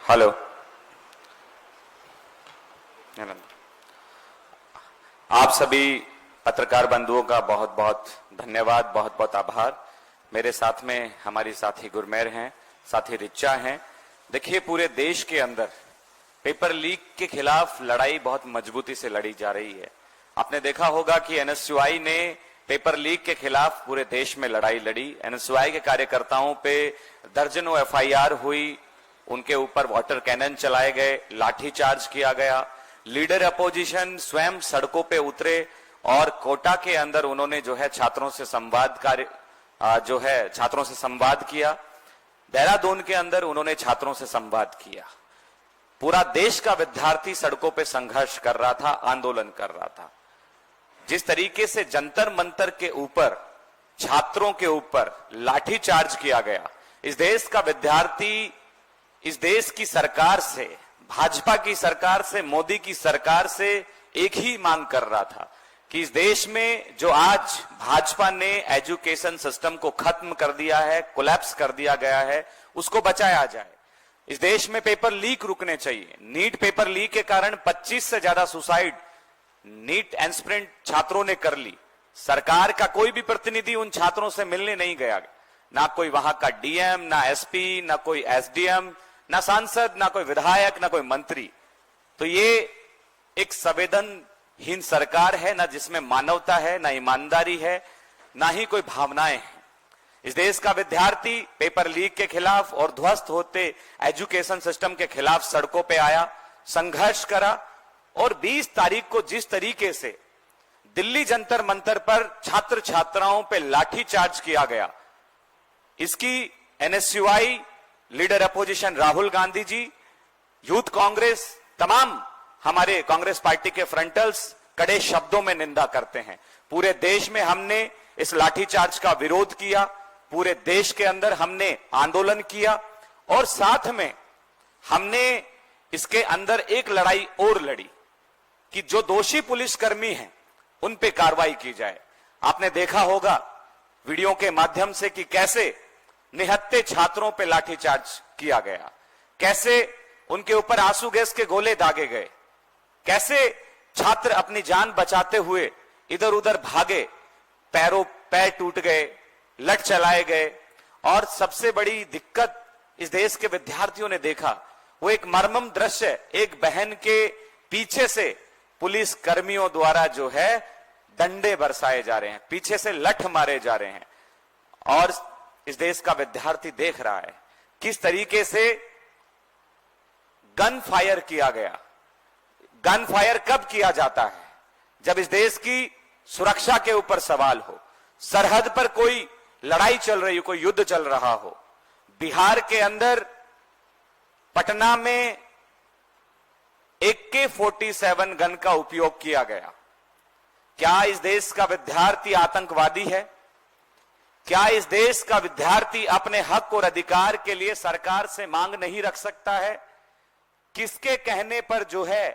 Hello. आप सभी पत्रकार बंधुओं का बहुत बहुत धन्यवाद, बहुत बहुत आभार। मेरे साथ में हमारी साथी गुरमेर हैं, साथी रिचा हैं। देखिए, पूरे देश के अंदर पेपर लीक के खिलाफ लड़ाई बहुत मजबूती से लड़ी जा रही है। आपने देखा होगा कि एनएसयूआई ने पेपर लीक के खिलाफ पूरे देश में लड़ाई लड़ी। एनएसयूआई के कार्यकर्ताओं पे दर्जनों एफआईआर हुई, उनके ऊपर वाटर कैनन चलाए गए, लाठीचार्ज किया गया। लीडर अपोजिशन स्वयं सड़कों पे उतरे और कोटा के अंदर उन्होंने जो है छात्रों से संवाद किया। देहरादून के अंदर उन्होंने छात्रों से संवाद किया। पूरा देश का विद्यार्थी सड़कों पे संघर्ष कर रहा था, आंदोलन कर रहा था। जिस तरीके से जंतर मंतर के ऊपर छात्रों के ऊपर लाठीचार्ज किया गया, इस देश का विद्यार्थी इस देश की सरकार से, भाजपा की सरकार से, मोदी की सरकार से एक ही मांग कर रहा था कि इस देश में जो आज भाजपा ने एजुकेशन सिस्टम को खत्म कर दिया है, कोलैप्स कर दिया गया है, उसको बचाया जाए। इस देश में पेपर लीक रुकने चाहिए। नीट पेपर लीक के कारण 25 से ज्यादा सुसाइड नीट एस्पिरेंट छात्रों ने कर ली। सरकार का कोई भी प्रतिनिधि उन छात्रों से मिलने नहीं गया, ना कोई वहां का डीएम, ना एसपी, ना कोई एसडीएम, ना सांसद, ना कोई विधायक, ना कोई मंत्री। तो ये एक संवेदनहीन सरकार है, ना जिसमें मानवता है, ना ईमानदारी है, ना ही कोई भावनाएं हैं। इस देश का विद्यार्थी पेपर लीक के खिलाफ और ध्वस्त होते एजुकेशन सिस्टम के खिलाफ सड़कों पे आया, संघर्ष करा। और 20 तारीख को जिस तरीके से दिल्ली जंतर मंतर पर छात्र छात्राओं पे लाठीचार्ज किया गया, इसकी NSUI, leader opposition Rahul Gandhi ji, youth Congress, तमाम हमारे कांग्रेस पार्टी के फ्रंटल्स कड़े शब्दों में निंदा करते हैं। पूरे देश में हमने इस लाठीचार्ज का विरोध किया, पूरे देश के अंदर हमने आंदोलन किया और साथ में हमने इसके अंदर एक लड़ाई और लड़ी कि जो दोषी पुलिसकर्मी हैं उन पे कार्रवाई की जाए। आपने देखा होगा वीडियो के माध्यम से कि कैसे निहत्थे छात्रों पे लाठीचार्ज किया गया, कैसे उनके ऊपर आंसू गैस के गोले दागे गए, कैसे छात्र अपनी जान बचाते हुए इधर उधर भागे, पैर टूट गए, लठ चलाए गए। और सबसे बड़ी दिक्कत इस देश के विद्यार्थियों ने देखा, वो एक मर्मम दृश्य, एक बहन के पीछे से पुलिस कर्मियों द्वारा जो है डंडे बरसाए जा रहे हैं, पीछे से लठ मारे जा रहे हैं। और इस देश का विद्यार्थी देख रहा है किस तरीके से गन फायर किया गया। गन फायर कब किया जाता है? जब इस देश की सुरक्षा के ऊपर सवाल हो, सरहद पर कोई लड़ाई चल रही हो, कोई युद्ध चल रहा हो। बिहार के अंदर पटना में AK-47 गन का उपयोग किया गया। क्या इस देश का विद्यार्थी आतंकवादी है? क्या इस देश का विद्यार्थी अपने हक और अधिकार के लिए सरकार से मांग नहीं रख सकता है? किसके कहने पर जो है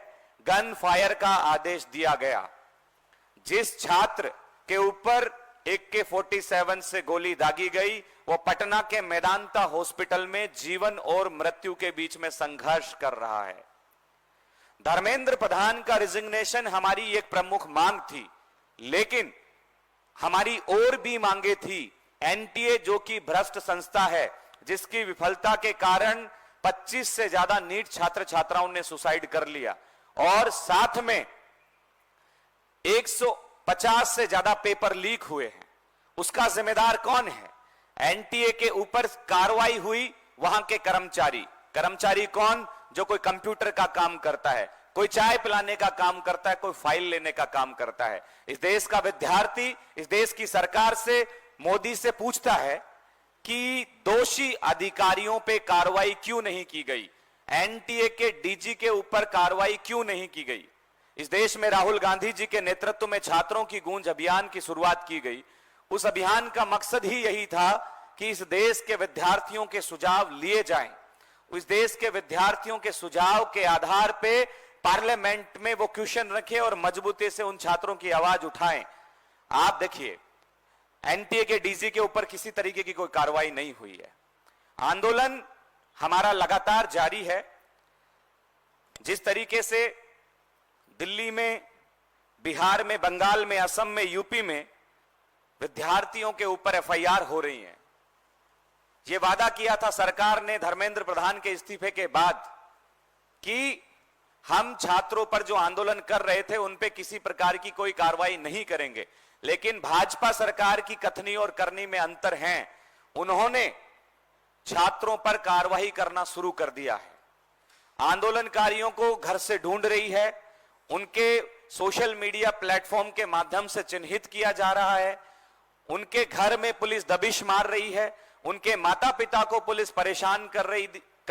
गन फायर का आदेश दिया गया? जिस छात्र के ऊपर AK-47 से गोली दागी गई, वो पटना के मेदांता हॉस्पिटल में जीवन और मृत्यु के बीच में संघर्ष कर रहा है। धर्मेंद्र प्रधान का रिजिग्नेशन हमारी एक प्रमुख मांग थी, लेकिन हमारी और भी मांगे थी। एनटीए जो कि भ्रष्ट संस्था है, जिसकी विफलता के कारण 25 से ज्यादा नीट छात्र छात्राओं ने सुसाइड कर लिया और साथ में 150 से ज्यादा पेपर लीक हुए हैं, उसका जिम्मेदार कौन है? एनटीए के ऊपर कार्रवाई हुई, वहां के कर्मचारी कौन? जो कोई कंप्यूटर का काम करता है, कोई चाय पिलाने का काम करता है, कोई फाइल लेने का काम करता है। इस देश का विद्यार्थी इस देश की सरकार से, मोदी से पूछता है कि दोषी अधिकारियों पे कार्रवाई क्यों नहीं की गई? एनटीए के डीजी के ऊपर कार्रवाई क्यों नहीं की गई? इस देश में राहुल गांधी जी के नेतृत्व में छात्रों की गूंज अभियान की शुरुआत की गई। उस अभियान का मकसद ही यही था कि इस देश के विद्यार्थियों के सुझाव लिए जाएं। इस देश के विद्यार्थियों के सुझाव के आधार पे पार्लियामेंट में वो क्वेश्चन रखें और मजबूती से उन छात्रों की आवाज उठाएं। आप देखिए, एनटीए के डीजी के ऊपर किसी तरीके की कोई कार्रवाई नहीं हुई है। आंदोलन हमारा लगातार जारी है। जिस तरीके से दिल्ली में, बिहार में, बंगाल में, असम में, यूपी में विद्यार्थियों के ऊपर एफआईआर हो रही है, ये वादा किया था सरकार ने धर्मेंद्र प्रधान के इस्तीफे के बाद कि हम छात्रों पर जो आंदोलन कर रहे थे उन पे किसी प्रकार की कोई कार्रवाई नहीं करेंगे। लेकिन भाजपा सरकार की कथनी और करनी में अंतर है। उन्होंने छात्रों पर कार्रवाई करना शुरू कर दिया है। आंदोलनकारियों को घर से ढूंढ रही है, उनके सोशल मीडिया प्लेटफॉर्म के माध्यम से चिन्हित किया जा रहा है, उनके घर में पुलिस दबिश मार रही है, उनके माता पिता को पुलिस परेशान कर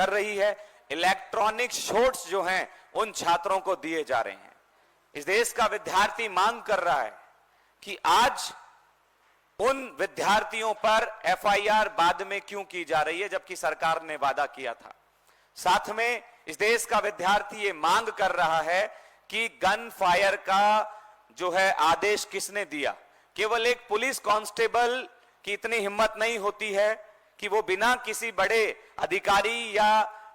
रही है। इलेक्ट्रॉनिक शॉट्स जो हैं उन छात्रों को दिए जा रहे हैं। इस देश का विद्यार्थी मांग कर रहा है कि आज उन विद्यार्थियों पर एफआईआर बाद में क्यों की जा रही है, जबकि सरकार ने वादा किया था। साथ में इस देश का विद्यार्थी ये मांग कर रहा है कि गन फायर का जो है आदेश किसने दिया। केवल एक पुलिस कांस्टेबल की इतनी हिम्मत नहीं होती है कि वो बिना किसी बड़े अधिकारी या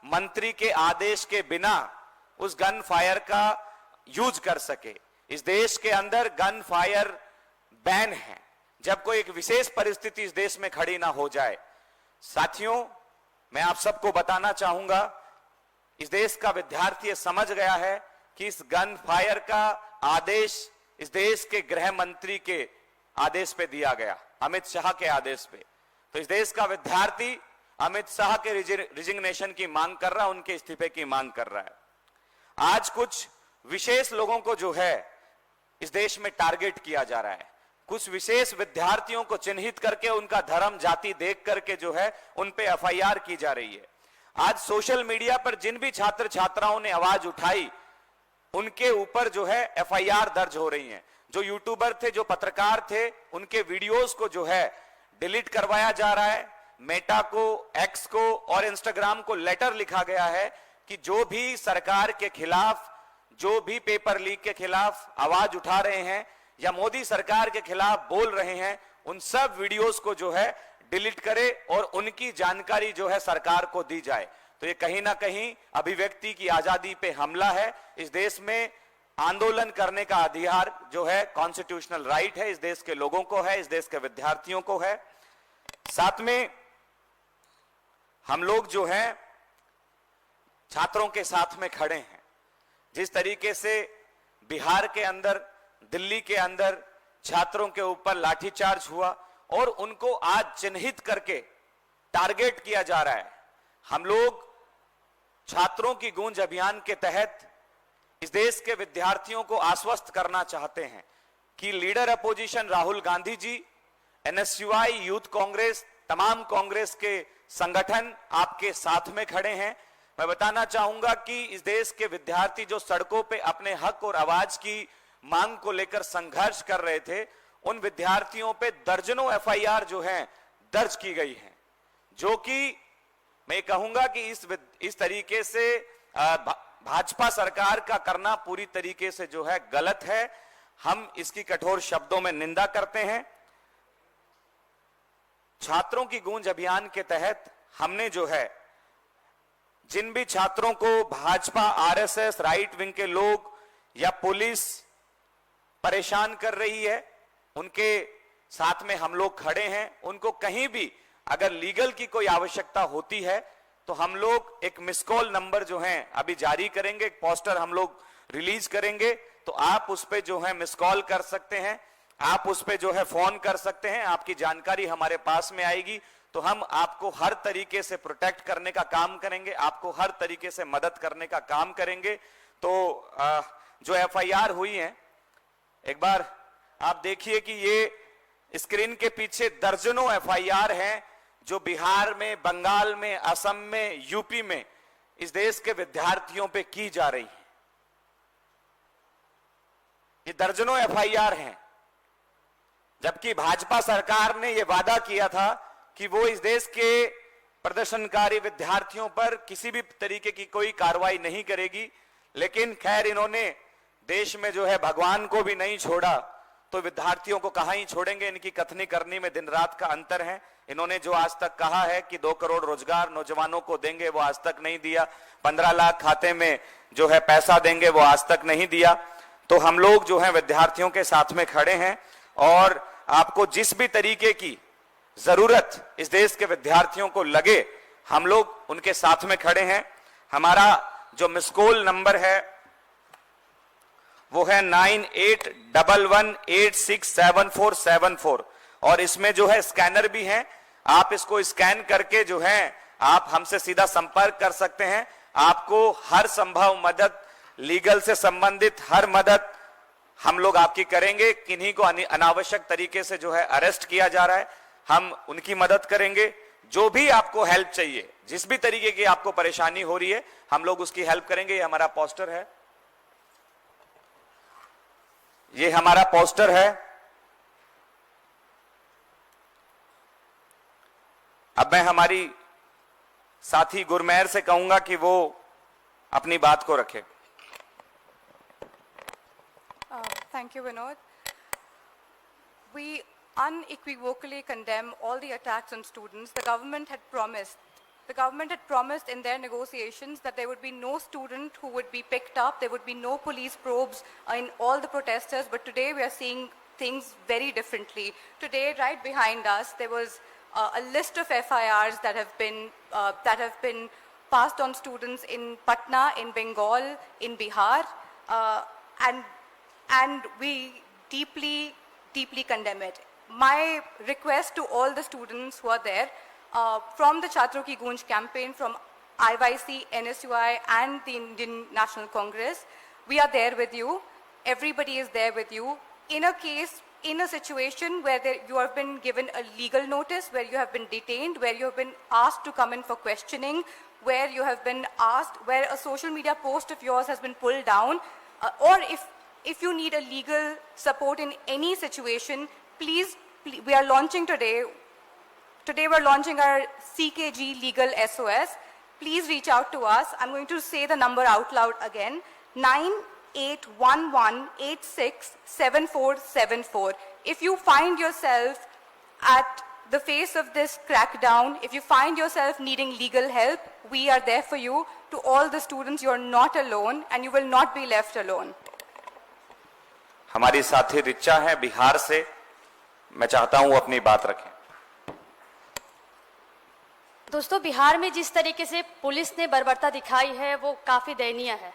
मंत्री के आदेश के बिना उस गन फायर का यूज कर सके। इस देश के अंदर गन फायर बैन है जब कोई एक विशेष परिस्थिति इस देश में खड़ी ना हो जाए। साथियों, मैं आप सबको बताना चाहूंगा, इस देश का विद्यार्थी समझ गया है कि इस गन फायर का आदेश इस देश के गृह मंत्री के आदेश पे दिया गया, अमित शाह के आदेश पे। तो इस देश का विद्यार्थी अमित शाह के रिजिग्नेशन की मांग कर रहा है, उनके इस्तीफे की मांग कर रहा है। आज कुछ विशेष लोगों को जो है इस देश में टारगेट किया जा रहा है। कुछ विशेष विद्यार्थियों को चिन्हित करके उनका धर्म, जाति देख करके जो है उन पे एफआईआर की जा रही है। आज सोशल मीडिया पर जिन भी छात्र छात्राओं ने आवाज उठाई उनके ऊपर जो है एफआईआर दर्ज हो रही है। जो यूट्यूबर थे, जो पत्रकार थे, उनके वीडियोस को जो है डिलीट करवाया जा रहा है। मेटा को, एक्स को और इंस्टाग्राम को लेटर लिखा गया है कि जो भी सरकार के खिलाफ, जो भी पेपर लीक के खिलाफ आवाज उठा रहे हैं या मोदी सरकार के खिलाफ बोल रहे हैं, उन सब वीडियोस को जो है डिलीट करे और उनकी जानकारी जो है सरकार को दी जाए। तो ये कहीं ना कहीं अभिव्यक्ति की आजादी पे हमला है। इस देश में आंदोलन करने का अधिकार जो है कॉन्स्टिट्यूशनल राइट है, इस देश के लोगों को है, इस देश के विद्यार्थियों को है। साथ में हम लोग जो हैं छात्रों के साथ में खड़े हैं। जिस तरीके से बिहार के अंदर, दिल्ली के अंदर छात्रों के ऊपर लाठीचार्ज हुआ और उनको आज चिन्हित करके टारगेट किया जा रहा है, हम लोग छात्रों की गूंज अभियान के तहत इस देश के विद्यार्थियों को आश्वस्त करना चाहते हैं कि लीडर अपोजिशन राहुल गांधी जी, एनएसयूआई, यूथ कांग्रेस, तमाम कांग्रेस के संगठन आपके साथ में खड़े हैं। मैं बताना चाहूंगा कि इस देश के विद्यार्थी जो सड़कों पे अपने हक और आवाज की मांग को लेकर संघर्ष कर रहे थे, उन विद्यार्थियों पे दर्जनों एफआईआर जो हैं दर्ज की गई हैं, जो कि मैं कहूंगा कि इस तरीके से भाजपा सरकार का करना पूरी तरीके से जो है गलत है। हम इसकी कठोर शब्दों में निंदा करते हैं। छात्रों की गूंज अभियान के तहत हमने जो है जिन भी छात्रों को भाजपा, आरएसएस, राइट विंग के लोग या पुलिस परेशान कर रही है, उनके साथ में हम लोग खड़े हैं। उनको कहीं भी अगर लीगल की कोई आवश्यकता होती है तो हम लोग एक मिस कॉल नंबर जो है अभी जारी करेंगे, एक पोस्टर हम लोग रिलीज करेंगे, तो आप उस पे जो है मिस कॉल कर सकते हैं, आप उस पे जो है फोन कर सकते हैं, आपकी जानकारी हमारे पास में आएगी। तो हम आपको हर तरीके से प्रोटेक्ट करने का काम करेंगे, आपको हर तरीके से मदद करने का काम करेंगे। तो जो एफआईआर हुई है, एक बार आप देखिए कि ये स्क्रीन के पीछे दर्जनों एफआईआर हैं जो बिहार में, बंगाल में, असम में, यूपी में इस देश के विद्यार्थियों पे की जा रही है। ये दर्जनों एफआईआर हैं, जबकि भाजपा सरकार ने यह वादा किया था कि वो इस देश के प्रदर्शनकारी विद्यार्थियों पर किसी भी तरीके की कोई कार्रवाई नहीं करेगी। लेकिन खैर, इन्होंने देश में जो है भगवान को भी नहीं छोड़ा तो विद्यार्थियों को कहां ही छोड़ेंगे। इनकी कथनी करनी में दिन रात का अंतर है। इन्होंने जो आज तक कहा है कि 2 करोड़ रोजगार नौजवानों को देंगे, वो आज तक नहीं दिया। 15 लाख खाते में जो है पैसा देंगे, वो आज तक नहीं दिया। तो हम लोग जो है विद्यार्थियों के साथ में खड़े हैं और आपको जिस भी तरीके की जरूरत इस देश के विद्यार्थियों को लगे, हम लोग उनके साथ में खड़े हैं। हमारा जो मिस कॉल नंबर है वो है 9811867474 और इसमें जो है स्कैनर भी है। आप इसको स्कैन करके जो है आप हमसे सीधा संपर्क कर सकते हैं। आपको हर संभव मदद, लीगल से संबंधित हर मदद हम लोग आपकी करेंगे। किन्हीं को अनावश्यक तरीके से जो है अरेस्ट किया जा रहा है, हम उनकी मदद करेंगे। जो भी आपको हेल्प चाहिए, जिस भी तरीके की आपको परेशानी हो रही है, हम लोग उसकी हेल्प करेंगे। ये हमारा पोस्टर है, ये हमारा पोस्टर है। अब मैं हमारी साथी गुरमेहर से कहूंगा कि वो अपनी बात को रखे। Thank you, Vinod. We unequivocally condemn all the attacks on students. The government had promised in their negotiations that there would be no student who would be picked up, there would be no police probes in all the protesters, but today we are seeing things very differently. Today, right behind us, there was a list of FIRs that have been passed on students in Patna, in Bengal, in Bihar, and we deeply condemn it. My request to all the students who are there, from the Chhatron Ki Goonj campaign, from IYC, NSUI, and the Indian National Congress, we are there with you. Everybody is there with you. In a situation where you have been given a legal notice, where you have been detained, where you have been asked to come in for questioning, where you have been asked, where a social media post of yours has been pulled down, or if you need a legal support in any situation, please, we are launching today we're launching our CKG Legal SOS. Please reach out to us. I'm going to say the number out loud again, 9811867474. If you find yourself at the face of this crackdown, if you find yourself needing legal help, we are there for you. To all the students, you're not alone and you will not be left alone. हमारी साथी रिचा है बिहार से, मैं चाहता हूं अपनी बात रखें। दोस्तों, बिहार में जिस तरीके से पुलिस ने बर्बरता दिखाई है वो काफ़ी दयनीय है।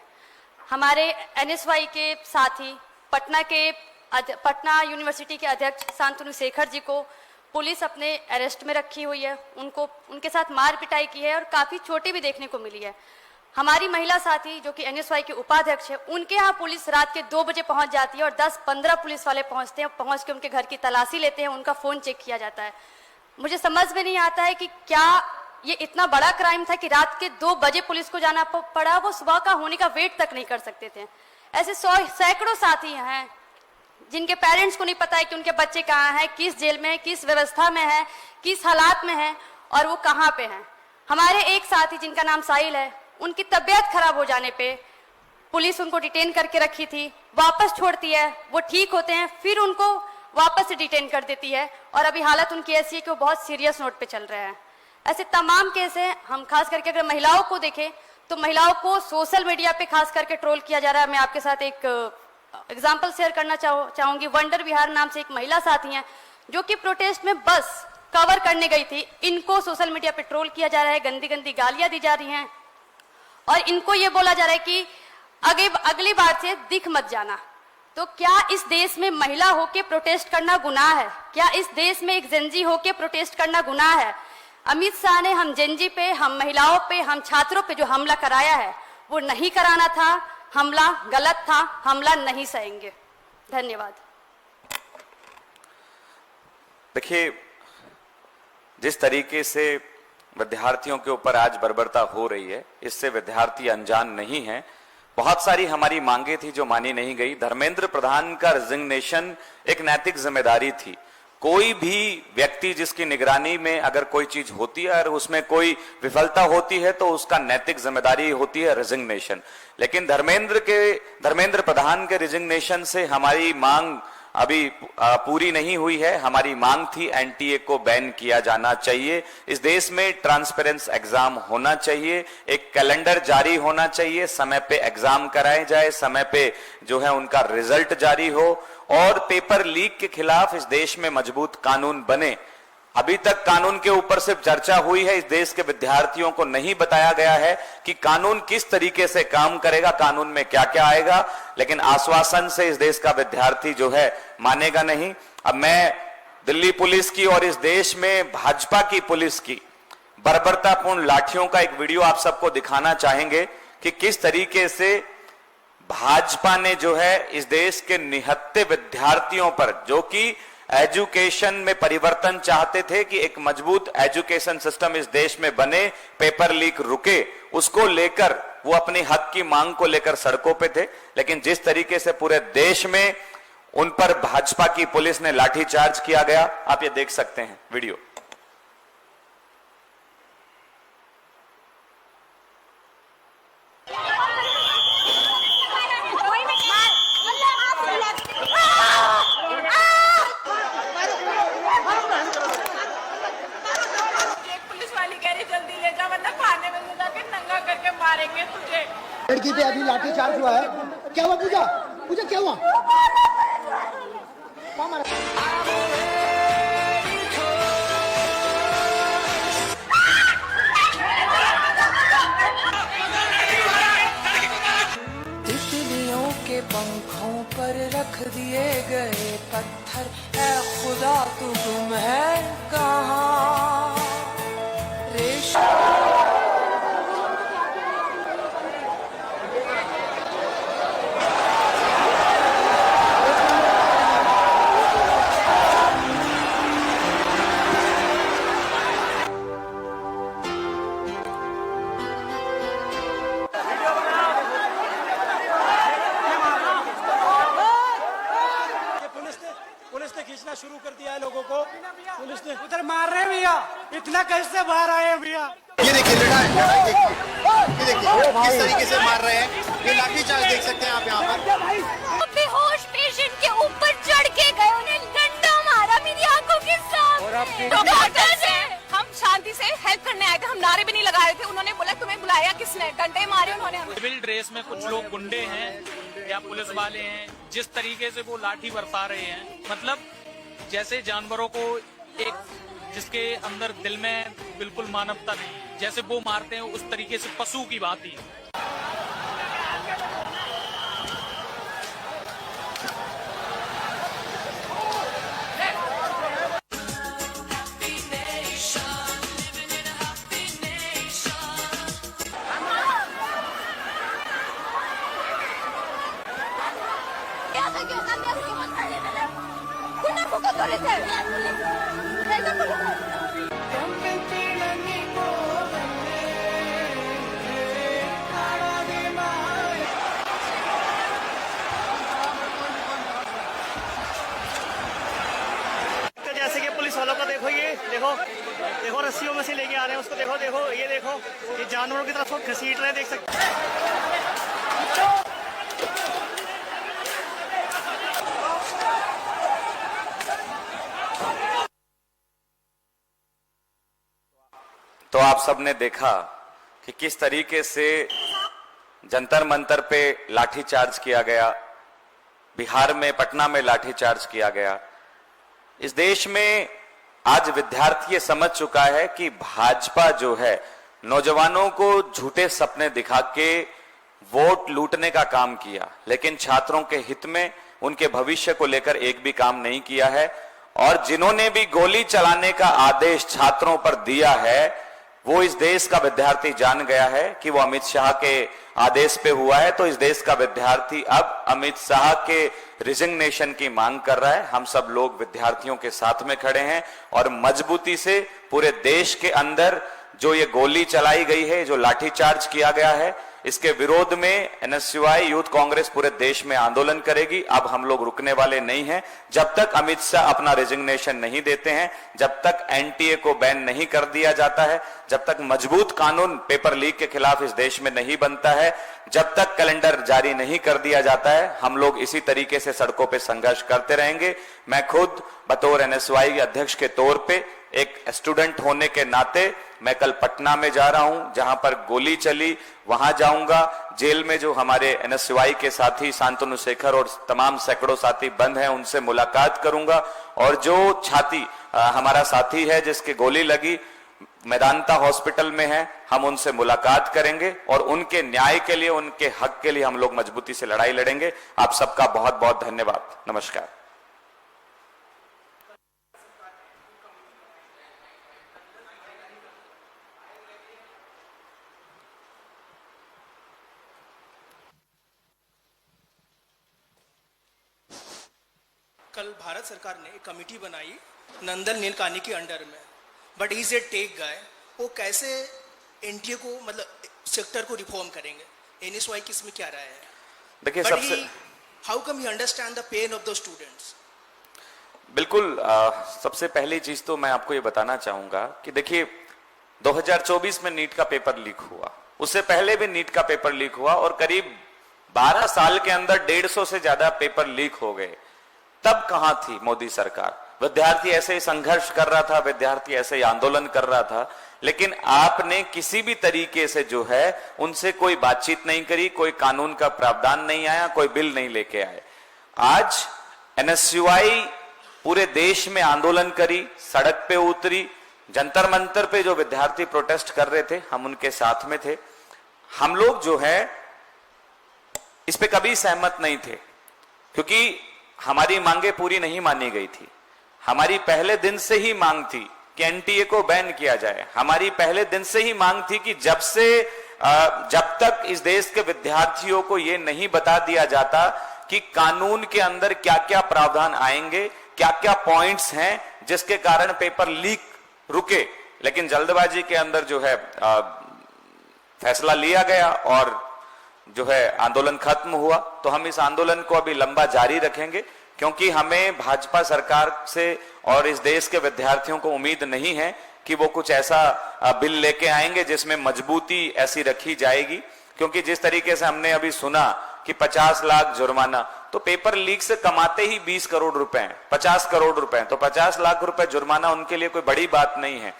हमारे एनएसवाई के साथी पटना यूनिवर्सिटी के अध्यक्ष शांतनु शेखर जी को पुलिस अपने अरेस्ट में रखी हुई है। उनके साथ मार पिटाई की है और काफ़ी चोटें भी देखने को मिली है। हमारी महिला साथी जो कि एनएसवाई के उपाध्यक्ष है, उनके यहाँ पुलिस रात के 2 बजे पहुंच जाती है और 10-15 पुलिस वाले पहुंचते हैं। पहुंच के उनके घर की तलाशी लेते हैं, उनका फ़ोन चेक किया जाता है। मुझे समझ में नहीं आता है कि क्या ये इतना बड़ा क्राइम था कि रात के 2 बजे पुलिस को जाना पड़ा। वो सुबह का होने का वेट तक नहीं कर सकते थे। ऐसे सैकड़ों साथी हैं जिनके पेरेंट्स को नहीं पता है कि उनके बच्चे कहाँ हैं, किस जेल में है, किस व्यवस्था में है, किस हालात में है और वो कहाँ पे हैं। हमारे एक साथी जिनका नाम साहिल है, उनकी तबीयत खराब हो जाने पे पुलिस उनको डिटेन करके रखी थी, वापस छोड़ती है, वो ठीक होते हैं, फिर उनको वापस से डिटेन कर देती है और अभी हालत उनकी ऐसी है कि वो बहुत सीरियस नोट पे चल रहे हैं। ऐसे तमाम केस हैं। हम खास करके अगर महिलाओं को देखें तो महिलाओं को सोशल मीडिया पे खास करके ट्रोल किया जा रहा है। मैं आपके साथ एक एग्जाम्पल शेयर करना चाहूंगी। वंडर विहार नाम से एक महिला साथी हैं जो कि प्रोटेस्ट में बस कवर करने गई थी। इनको सोशल मीडिया पे ट्रोल किया जा रहा है, गंदी गंदी गालियां दी जा रही हैं और इनको ये बोला जा रहा है कि अगली बार से दिख मत जाना। तो क्या इस देश में महिला होके प्रोटेस्ट करना गुनाह है? क्या इस देश में एक जेनजी होके प्रोटेस्ट करना गुनाह है? अमित शाह ने हम जेनजी पे, हम महिलाओं पे, हम छात्रों पे जो हमला कराया है वो नहीं कराना था। हमला गलत था, हमला नहीं सहेंगे। धन्यवाद। देखिए, जिस तरीके से विद्यार्थियों के ऊपर आज बर्बरता हो रही है, इससे विद्यार्थी अनजान नहीं है। बहुत सारी हमारी मांगे थी जो मानी नहीं गई। धर्मेंद्र प्रधान का रिजिग्नेशन एक नैतिक जिम्मेदारी थी। कोई भी व्यक्ति जिसकी निगरानी में अगर कोई चीज होती है और उसमें कोई विफलता होती है तो उसका नैतिक जिम्मेदारी होती है रिजिग्नेशन। लेकिन धर्मेंद्र प्रधान के रिजिग्नेशन से हमारी मांग अभी पूरी नहीं हुई है। हमारी मांग थी एनटीए को बैन किया जाना चाहिए। इस देश में ट्रांसपेरेंस एग्जाम होना चाहिए, एक कैलेंडर जारी होना चाहिए, समय पे एग्जाम कराए जाए, समय पे जो है उनका रिजल्ट जारी हो और पेपर लीक के खिलाफ इस देश में मजबूत कानून बने। अभी तक कानून के ऊपर सिर्फ चर्चा हुई है, इस देश के विद्यार्थियों को नहीं बताया गया है कि कानून किस तरीके से काम करेगा, कानून में क्या क्या आएगा, लेकिन आश्वासन से इस देश का विद्यार्थी जो है मानेगा नहीं। अब मैं दिल्ली पुलिस की और इस देश में भाजपा की पुलिस की बर्बरतापूर्ण लाठियों का एक वीडियो आप सबको दिखाना चाहेंगे कि किस तरीके से भाजपा ने जो है इस देश के निहत्थे विद्यार्थियों पर, जो कि एजुकेशन में परिवर्तन चाहते थे कि एक मजबूत एजुकेशन सिस्टम इस देश में बने, पेपर लीक रुके, उसको लेकर वो अपनी हक की मांग को लेकर सड़कों पे थे। लेकिन जिस तरीके से पूरे देश में उन पर भाजपा की पुलिस ने लाठीचार्ज किया गया, आप ये देख सकते हैं वीडियो। लड़की पे अभी लाठी चार्ज हुआ है। क्या हुआ पूजा? पूजा क्या हुआ? तितलियों के पंखों पर रख दिए गए पत्थर, ऐ खुदा तू गुम है कहाँ? रेशम खींचना शुरू कर दिया है लोगों को। पुलिस ने उधर मार रहे हैं भैया, इतना कैसे बाहर आए हैं भैया? ये देखिए लड़ाई देखिए, ये देखिए किस तरीके से मार रहे हैं। ये लाठी चार्ज देख सकते हैं आप यहाँ पर। बेहोश पेशेंट के ऊपर चढ़ के गए, उन्हें डंडा मारा मेरी आंखों के सामने। डॉक्टर से हम शांति से हेल्प करने आए थे, हम नारे भी नहीं लगा रहे थे। उन्होंने बोला तुम्हें बुलाया किसने? डंडे मारे उन्होंने। सिविल ड्रेस में कुछ लोग गुंडे हैं या पुलिस वाले हैं, जिस तरीके से वो लाठी बरसा रहे हैं, मतलब जैसे जानवरों को एक जिसके अंदर दिल में बिल्कुल मानवता नहीं, जैसे वो मारते हैं उस तरीके से पशु की बात ही। जैसे कि पुलिस वालों का देखो, ये देखो देखो रस्सियों में से लेके आ रहे हैं उसको। देखो देखो ये देखो, ये जानवरों की तरफ घसीट रहे हैं, देख सकते हैं। तो आप सबने देखा कि किस तरीके से जंतर मंतर पे लाठीचार्ज किया गया, बिहार में पटना में लाठीचार्ज किया गया। इस देश में आज विद्यार्थी ये समझ चुका है कि भाजपा जो है नौजवानों को झूठे सपने दिखा के वोट लूटने का काम किया, लेकिन छात्रों के हित में, उनके भविष्य को लेकर एक भी काम नहीं किया है। और जिन्होंने भी गोली चलाने का आदेश छात्रों पर दिया है, वो इस देश का विद्यार्थी जान गया है कि वो अमित शाह के आदेश पे हुआ है। तो इस देश का विद्यार्थी अब अमित शाह के रिजिग्नेशन की मांग कर रहा है। हम सब लोग विद्यार्थियों के साथ में खड़े हैं और मजबूती से पूरे देश के अंदर जो ये गोली चलाई गई है, जो लाठीचार्ज किया गया है, इसके विरोध में एनएसयूआई यूथ कांग्रेस पूरे देश में आंदोलन करेगी। अब हम लोग रुकने वाले नहीं हैं जब तक अमित शाह अपना रेजिग्नेशन नहीं देते हैं, जब तक एनटीए को बैन नहीं कर दिया जाता है, जब तक मजबूत कानून पेपर लीक के खिलाफ इस देश में नहीं बनता है, जब तक कैलेंडर जारी नहीं कर दिया जाता है, हम लोग इसी तरीके से सड़कों पे संघर्ष करते रहेंगे। मैं खुद बतौर एनएसयूआई के अध्यक्ष के तौर पे एक स्टूडेंट होने के नाते मैं कल पटना में जा रहा हूं, जहां पर गोली चली वहां जाऊंगा। जेल में जो हमारे एनएसयूआई के साथी शांतनु शेखर और तमाम सैकड़ों साथी बंद हैं, उनसे मुलाकात करूंगा। और जो हमारा साथी है जिसकी गोली लगी मैदानता हॉस्पिटल में है, हम उनसे मुलाकात करेंगे और उनके न्याय के लिए, उनके हक के लिए हम लोग मजबूती से लड़ाई लड़ेंगे। आप सबका बहुत बहुत धन्यवाद। नमस्कार। कल भारत सरकार ने एक कमेटी बनाई नंदन नीलकानी के अंडर में, बट इज ए टेक गाय। वो कैसे एनटीए को मतलब सेक्टर को रिफॉर्म करेंगे, एनएसयूआई की इसमें क्या राय है? देखिए how come you understand the pain of the students? बिल्कुल, सबसे पहली चीज तो मैं आपको ये बताना चाहूंगा कि देखिए 2024 में नीट का पेपर लीक हुआ, उससे पहले भी नीट का पेपर लीक हुआ और करीब 12 साल के अंदर 150 से ज्यादा पेपर लीक हो गए। तब कहां थी मोदी सरकार? विद्यार्थी ऐसे ही संघर्ष कर रहा था, विद्यार्थी ऐसे ही आंदोलन कर रहा था, लेकिन आपने किसी भी तरीके से जो है उनसे कोई बातचीत नहीं करी, कोई कानून का प्रावधान नहीं आया, कोई बिल नहीं लेके आए। आज एनएसयूआई पूरे देश में आंदोलन करी, सड़क पे उतरी, जंतर मंतर पे जो विद्यार्थी प्रोटेस्ट कर रहे थे हम उनके साथ में थे। हम लोग जो है इस पे कभी सहमत नहीं थे क्योंकि हमारी मांगे पूरी नहीं मानी गई थी। हमारी पहले दिन से ही मांग थी कि एनटीए को बैन किया जाए। हमारी पहले दिन से ही मांग थी कि जब तक इस देश के विद्यार्थियों को यह नहीं बता दिया जाता कि कानून के अंदर क्या क्या प्रावधान आएंगे, क्या क्या पॉइंट्स हैं जिसके कारण पेपर लीक रुके, लेकिन जल्दबाजी के अंदर जो है फैसला लिया गया और जो है आंदोलन खत्म हुआ। तो हम इस आंदोलन को अभी लंबा जारी रखेंगे क्योंकि हमें भाजपा सरकार से और इस देश के विद्यार्थियों को उम्मीद नहीं है कि वो कुछ ऐसा बिल लेके आएंगे जिसमें मजबूती ऐसी रखी जाएगी। क्योंकि जिस तरीके से हमने अभी सुना कि 50 लाख जुर्माना, तो पेपर लीक से कमाते ही 20 करोड़ रुपए हैं, 50 करोड़ रुपए, तो 50 लाख रुपए जुर्माना उनके लिए कोई बड़ी बात नहीं है।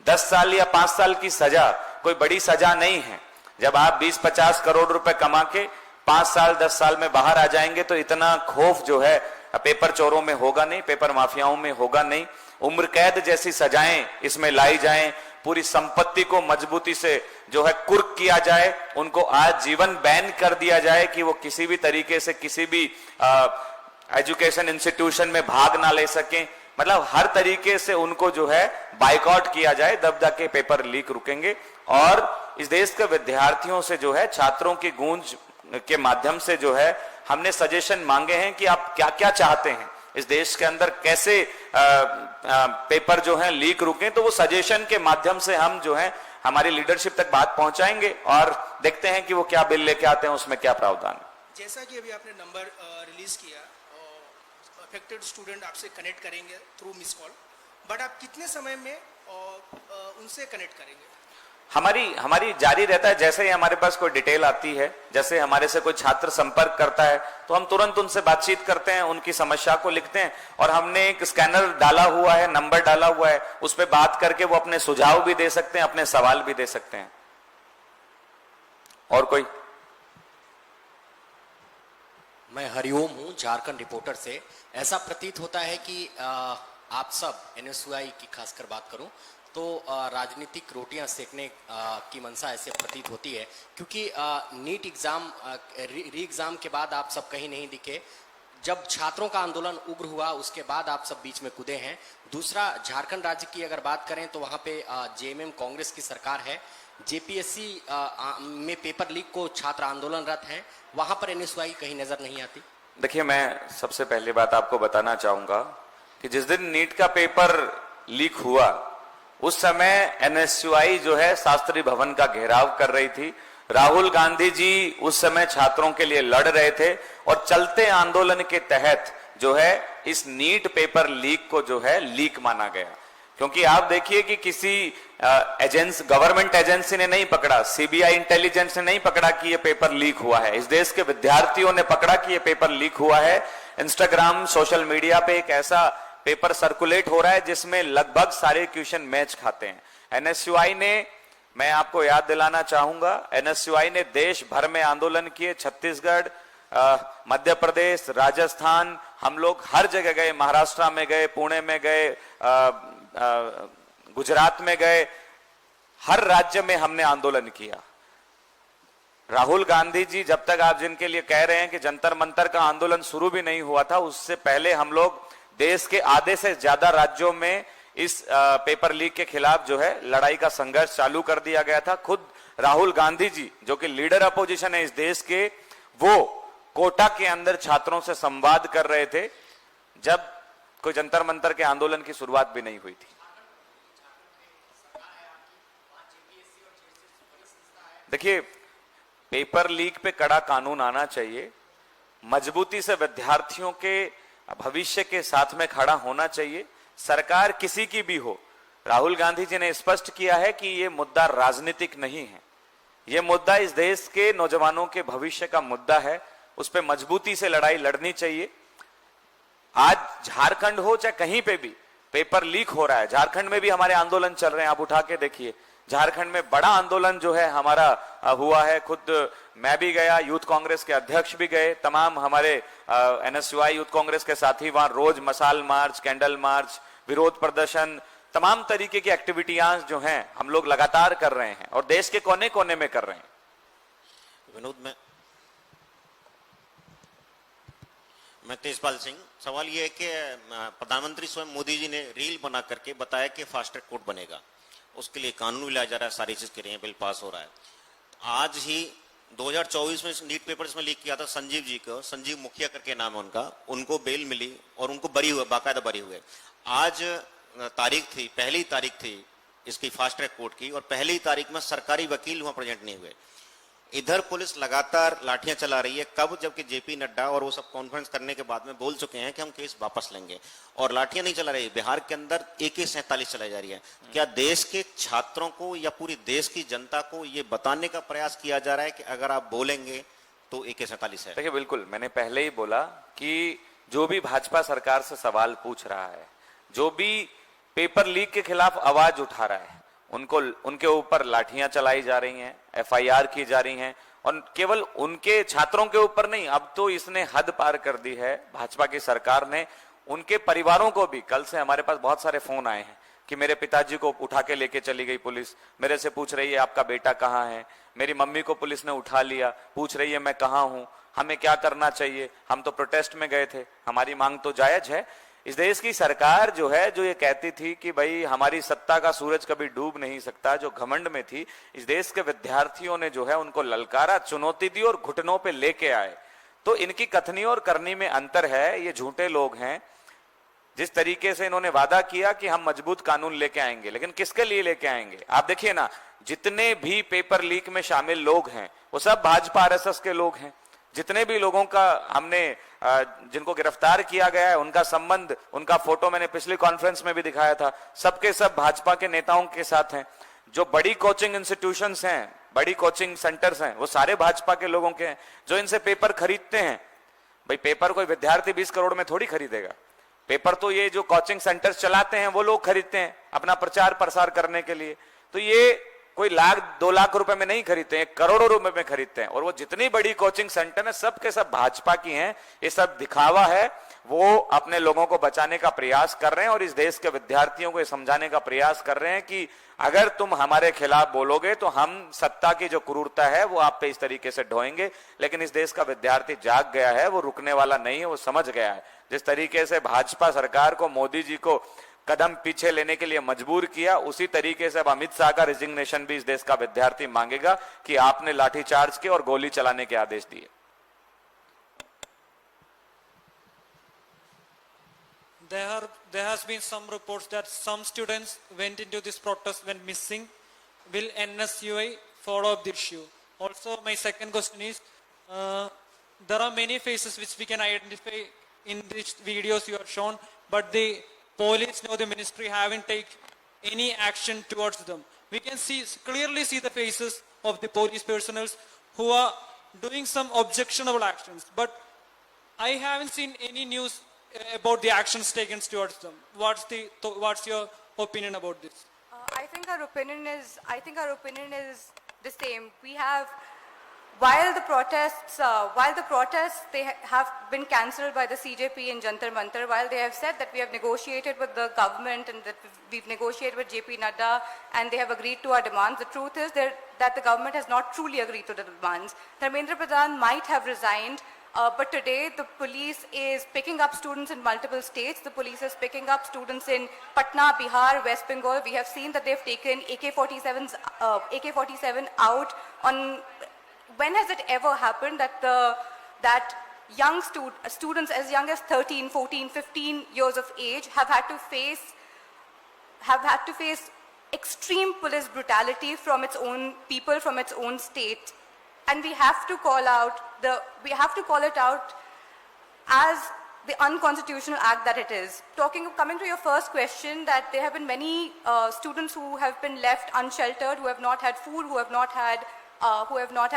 10 साल या 5 साल की सजा कोई बड़ी सजा नहीं है। जब आप 20-50 करोड़ रुपए कमा के 5 साल 10 साल में बाहर आ जाएंगे तो इतना खौफ जो है पेपर चोरों में होगा नहीं, पेपर माफियाओं में होगा नहीं। उम्र कैद जैसी सजाएं इसमें लाई जाएं, पूरी संपत्ति को मजबूती से जो है कुर्क किया जाए, उनको आजीवन बैन कर दिया जाए कि वो किसी भी तरीके से किसी भी एजुकेशन इंस्टीट्यूशन में भाग ना ले सकें। मतलब हर तरीके से उनको जो है बाइकआउट किया जाए, तब जाके पेपर लीक रुकेंगे। और इस देश के विद्यार्थियों से जो है छात्रों की गूंज के माध्यम से जो है हमने सजेशन मांगे हैं कि आप क्या क्या चाहते हैं इस देश के अंदर, कैसे पेपर जो है लीक रुके। तो वो सजेशन के माध्यम से हम जो है हमारी लीडरशिप तक बात पहुंचाएंगे और देखते हैं कि वो क्या बिल लेके आते हैं, उसमें क्या प्रावधान। जैसा कि अभी आपने नंबर रिलीज किया, अफेक्टेड स्टूडेंट आपसे कनेक्ट करेंगे थ्रू मिस कॉल, बट आप कितने समय में उनसे कनेक्ट करेंगे? हमारी जारी रहता है। जैसे ही हमारे पास कोई डिटेल आती है, जैसे हमारे से कोई छात्र संपर्क करता है तो हम तुरंत उनसे बातचीत करते हैं, उनकी समस्या को लिखते हैं और हमने एक स्कैनर डाला हुआ है, नंबर डाला हुआ है, उस पर बात करके वो अपने सुझाव भी दे सकते हैं, अपने सवाल भी दे सकते हैं। और कोई? मैं हरिओम हूं, झारखंड रिपोर्टर से। ऐसा प्रतीत होता है कि आप सब एनएसयूआई की खासकर बात करूं तो राजनीतिक रोटियां सेकने की मंशा ऐसे प्रतीत होती है, क्योंकि नीट एग्जाम री एग्जाम के बाद आप सब कहीं नहीं दिखे। जब छात्रों का आंदोलन उग्र हुआ उसके बाद आप सब बीच में कूदे हैं। दूसरा, झारखंड राज्य की अगर बात करें तो वहां पे जेएमएम कांग्रेस की सरकार है। जेपीएससी में पेपर लीक को छात्र आंदोलनरत हैं, वहां पर एनएसयूआई कहीं नजर नहीं आती। देखिए, मैं सबसे पहली बात आपको बताना चाहूंगा कि जिस दिन नीट का पेपर लीक हुआ उस समय एनएसयूआई जो है शास्त्री भवन का घेराव कर रही थी। राहुल गांधी जी उस समय छात्रों के लिए लड़ रहे थे और चलते आंदोलन के तहत जो है इस नीट पेपर लीक को जो है लीक माना गया। क्योंकि आप देखिए कि किसी गवर्नमेंट एजेंसी ने नहीं पकड़ा, सीबीआई इंटेलिजेंस ने नहीं पकड़ा कि यह पेपर लीक हुआ है, इस देश के विद्यार्थियों ने पकड़ा कि यह पेपर लीक हुआ है। इंस्टाग्राम सोशल मीडिया पे एक ऐसा पेपर सर्कुलेट हो रहा है जिसमें लगभग सारे क्वेश्चन मैच खाते हैं। एनएसयूआई ने, मैं आपको याद दिलाना चाहूंगा, एनएसयूआई ने देश भर में आंदोलन किए, छत्तीसगढ़, मध्य प्रदेश, राजस्थान, हम लोग हर जगह गए, महाराष्ट्र में गए, पुणे में गए, गुजरात में गए, हर राज्य में हमने आंदोलन किया। राहुल गांधी जी, जब तक आप जिनके लिए कह रहे हैं कि जंतर मंतर का आंदोलन शुरू भी नहीं हुआ था, उससे पहले हम लोग देश के आधे से ज्यादा राज्यों में इस पेपर लीक के खिलाफ जो है लड़ाई का संघर्ष चालू कर दिया गया था। खुद राहुल गांधी जी जो कि लीडर अपोजिशन है इस देश के, वो कोटा के अंदर छात्रों से संवाद कर रहे थे जब कोई जंतर मंतर के आंदोलन की शुरुआत भी नहीं हुई थी। देखिए, पेपर लीक पे कड़ा कानून आना चाहिए, मजबूती से विद्यार्थियों के भविष्य के साथ में खड़ा होना चाहिए, सरकार किसी की भी हो। राहुल गांधी जी ने स्पष्ट किया है कि यह मुद्दा राजनीतिक नहीं है, यह मुद्दा इस देश के नौजवानों के भविष्य का मुद्दा है, उस पर मजबूती से लड़ाई लड़नी चाहिए। आज झारखंड हो चाहे कहीं पे भी पेपर लीक हो रहा है, झारखंड में भी हमारे आंदोलन चल रहे हैं, आप उठा के देखिए, झारखंड में बड़ा आंदोलन जो है हमारा हुआ है। खुद मैं भी गया, यूथ कांग्रेस के अध्यक्ष भी गए, तमाम हमारे एनएसयूआई यूथ कांग्रेस के साथी वहां रोज मशाल मार्च, कैंडल मार्च, विरोध प्रदर्शन, तमाम तरीके की एक्टिविटीज जो हैं हम लोग लगातार कर रहे हैं और देश के कोने कोने में कर रहे हैं। विनोद, मैं तेजपाल सिंह, सवाल यह है कि प्रधानमंत्री स्वयं मोदी जी ने रील बना करके बताया कि फास्ट ट्रैक कोर्ट बनेगा, उसके लिए कानून लाया जा रहा है, सारी चीज कर रही है, बिल पास हो रहा है। आज ही 2024 में नीट पेपर में लीक किया था संजीव जी को, संजीव मुखिया करके नाम है उनका, उनको बेल मिली और उनको बरी हुए, बाकायदा बरी हुए। आज तारीख थी, पहली तारीख थी इसकी फास्ट ट्रैक कोर्ट की, और पहली तारीख में सरकारी वकील वहां प्रेजेंट नहीं हुए। इधर पुलिस लगातार लाठियां चला रही है, कब, जबकि जेपी नड्डा और वो सब कॉन्फ्रेंस करने के बाद में बोल चुके हैं कि हम केस वापस लेंगे, और लाठियां नहीं चला रही। बिहार के अंदर AK-47 चलाई जा रही है। क्या देश के छात्रों को या पूरी देश की जनता को ये बताने का प्रयास किया जा रहा है कि अगर आप बोलेंगे तो AK-47 है? देखिए, बिल्कुल, मैंने पहले ही बोला कि जो भी भाजपा सरकार से सवाल पूछ रहा है, जो भी पेपर लीक के खिलाफ आवाज उठा रहा है, उनके ऊपर लाठियां चलाई जा रही हैं, FIR की जा रही हैं, और केवल उनके छात्रों के ऊपर नहीं, अब तो इसने हद पार कर दी है भाजपा की सरकार ने, उनके परिवारों को भी। कल से हमारे पास बहुत सारे फोन आए हैं कि मेरे पिताजी को उठा के लेके चली गई पुलिस, मेरे से पूछ रही है आपका बेटा कहाँ है, मेरी मम्मी को पुलिस ने उठा लिया, पूछ रही है मैं कहाँ हूं, हमें क्या करना चाहिए, हम तो प्रोटेस्ट में गए थे, हमारी मांग तो जायज है। इस देश की सरकार जो है, जो ये कहती थी कि भाई हमारी सत्ता का सूरज कभी डूब नहीं सकता, जो घमंड में थी, इस देश के विद्यार्थियों ने जो है उनको ललकारा, चुनौती दी और घुटनों पे लेके आए। तो इनकी कथनी और करनी में अंतर है, ये झूठे लोग हैं। जिस तरीके से इन्होंने वादा किया कि हम मजबूत कानून लेके आएंगे, लेकिन किसके लिए लेके आएंगे? आप देखिए ना, जितने भी पेपर लीक में शामिल लोग हैं वो सब भाजपा RSS के लोग हैं। जितने भी लोगों का हमने जिनको गिरफ्तार किया गया है, उनका संबंध, उनका फोटो मैंने पिछली कॉन्फ्रेंस में भी दिखाया था, सबके सब भाजपा के नेताओं के साथ हैं। जो बड़ी कोचिंग इंस्टीट्यूशंस हैं, बड़ी कोचिंग सेंटर्स हैं, वो सारे भाजपा के लोगों के हैं। जो इनसे पेपर खरीदते हैं, भाई पेपर कोई विद्यार्थी 20 करोड़ में थोड़ी खरीदेगा, पेपर तो ये जो कोचिंग सेंटर्स चलाते हैं वो लोग खरीदते हैं अपना प्रचार प्रसार करने के लिए। तो ये कोई लाख 2 लाख रुपए में नहीं खरीदते हैं, करोड़ों रुपए में खरीदते हैं। और वो जितनी बड़ी कोचिंग सेंटर है सब के सब भाजपा की हैं। ये सब दिखावा है, वो अपने लोगों को बचाने का प्रयास कर रहे हैं और इस देश के विद्यार्थियों को ये समझाने का प्रयास कर रहे हैं कि अगर तुम हमारे खिलाफ बोलोगे तो हम सत्ता की जो क्रूरता है वो आप पे इस तरीके से ढोएंगे। लेकिन इस देश का विद्यार्थी जाग गया है, वो रुकने वाला नहीं है, वो समझ गया है। जिस तरीके से भाजपा सरकार को, मोदी जी को कदम पीछे लेने के लिए मजबूर किया, उसी तरीके से अब अमित शाह का रिजिग्नेशन भी इस देश का विद्यार्थी मांगेगा कि आपने लाठीचार्ज के और गोली चलाने के आदेश दिए। There has been some reports that some students went into this protest, went missing. Will NSUI follow up the issue? Also, my second question is, there are many faces which we can identify in these videos you have shown, but the police nor the ministry haven't taken any action towards them. We can clearly see the faces of the police personnel who are doing some objectionable actions, but I haven't seen any news about the actions taken towards them. What's your opinion about this? I think our opinion is the same. We have, while the protests they have been cancelled by the CJP in Jantar Mantar, while they have said that we have negotiated with the government and that we've negotiated with JP Nadda and they have agreed to our demands, the truth is that the government has not truly agreed to the demands. Dharmendra Pradhan might have resigned, but today the police is picking up students in multiple states. The police is picking up students in Patna, Bihar, West Bengal. We have seen that they've taken AK-47 out on. When has it ever happened that young students as young as 13, 14, 15 years of age have had to face extreme police brutality from its own people, from its own state? And we have to call it out as the unconstitutional act that it is. Coming to your first question, that there have been many students who have been left unsheltered, who have not had food, who have not had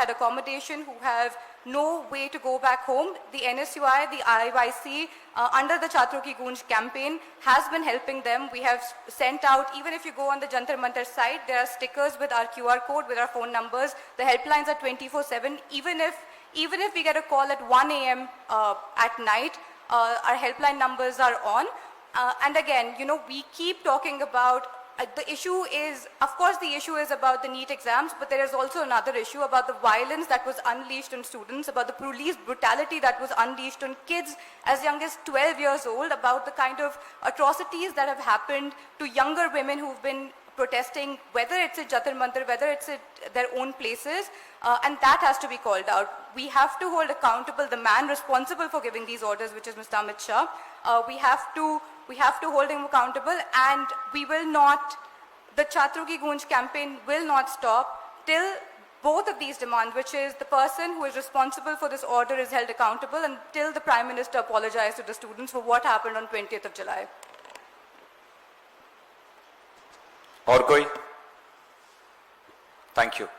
accommodation, who have no way to go back home. The NSUI, the IYC, under the Chhatron Ki Goonj campaign, has been helping them. We have sent out, even if you go on the Jantar Mantar site, there are stickers with our QR code, with our phone numbers. The helplines are 24/7. Even if we get a call at 1 a.m. At night, our helpline numbers are on. And again, we keep talking about the issue is, of course, the issue is about the NEET exams, but there is also another issue about the violence that was unleashed on students, about the police brutality that was unleashed on kids as young as 12 years old, about the kind of atrocities that have happened to younger women who've been protesting, whether it's at Jantar Mantar, whether it's at their own places, and that has to be called out. We have to hold accountable the man responsible for giving these orders, which is Mr. Amit Shah. We have to hold him accountable, and we will not, the Chhatron Ki Goonj campaign will not stop till both of these demands, which is the person who is responsible for this order is held accountable, and till the Prime Minister apologized to the students for what happened on 20th of July. और कोई? Thank you.